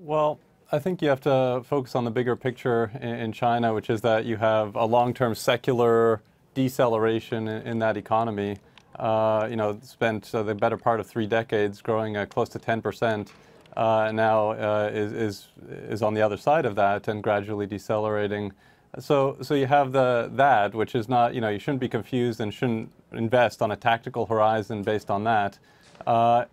Well, I think you have to focus on the bigger picture in China, which is that you have a long-term secular deceleration in that economy. Spent the better part of 3 decades growing at close to 10%. Now is on the other side of that and gradually decelerating. So you have that, which is not, you shouldn't be confused and shouldn't invest on a tactical horizon based on that.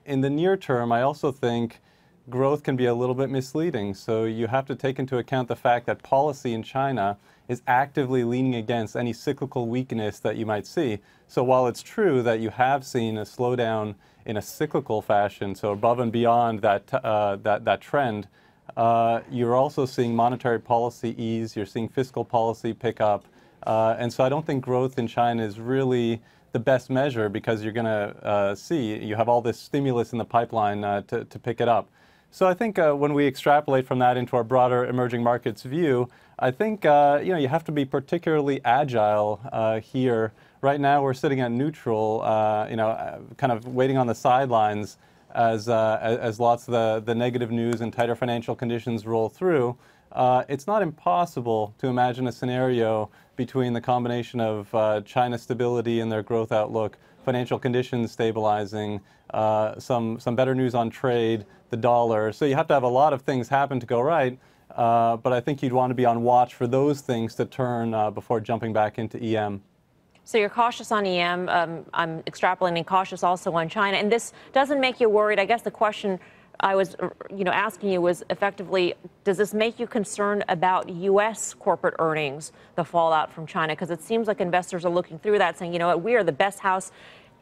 In the near term, I also think growth can be a little bit misleading. So you have to take into account the fact that policy in China is actively leaning against any cyclical weakness that you might see. So while it's true that you have seen a slowdown in a cyclical fashion, so above and beyond that trend, you're also seeing monetary policy ease, you're seeing fiscal policy pick up. And so I don't think growth in China is really the best measure, because you're going to see you have all this stimulus in the pipeline to pick it up. So I think when we extrapolate from that into our broader emerging markets view, I think you have to be particularly agile here. Right now we're sitting at neutral, kind of waiting on the sidelines as lots of the negative news and tighter financial conditions roll through. It's not impossible to imagine a scenario between the combination of China's stability and their growth outlook, financial conditions stabilizing, some better news on trade, the dollar. So you have to have a lot of things happen to go right, but I think you'd want to be on watch for those things to turn before jumping back into EM. So you're cautious on EM. I'm extrapolating cautious also on China. And this doesn't make you worried. I guess the question I was asking you was effectively, does this make you concerned about U.S. corporate earnings, the fallout from China? Because it seems like investors are looking through that saying, you know what, we are the best house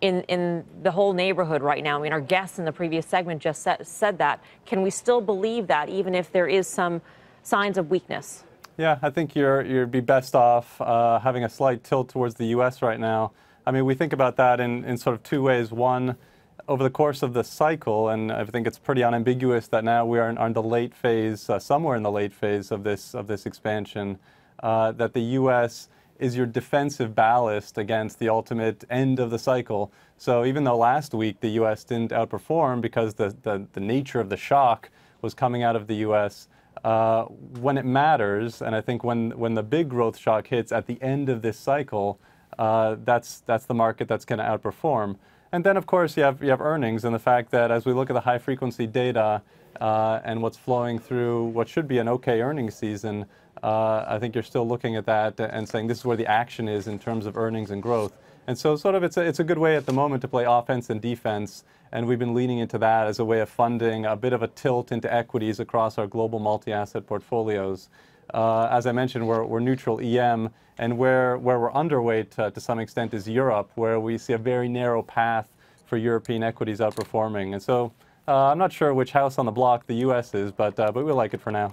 in the whole neighborhood right now. I mean, our guest in the previous segment just said that. Can we still believe that, even if there is some signs of weakness? Yeah, I think you'd be best off having a slight tilt towards the U.S. right now. I mean, we think about that in sort of 2 ways. One, over the course of the cycle, and I think it's pretty unambiguous that now we are in the late phase, somewhere in the late phase of this expansion, that the U.S. is your defensive ballast against the ultimate end of the cycle. So even though last week the U.S. didn't outperform because the nature of the shock was coming out of the U.S., when it matters, and I think when the big growth shock hits at the end of this cycle, that's the market that's going to outperform. And then, of course, you have earnings, and the fact that as we look at the high-frequency data and what's flowing through what should be an okay earnings season, I think you're still looking at that and saying this is where the action is in terms of earnings and growth. And so sort of it's a good way at the moment to play offense and defense, and we've been leaning into that as a way of funding a bit of a tilt into equities across our global multi-asset portfolios. As I mentioned, we're neutral EM, and where we're underweight to some extent is Europe, where we see a very narrow path for European equities outperforming. And so I'm not sure which house on the block the U.S. is, but we like it for now.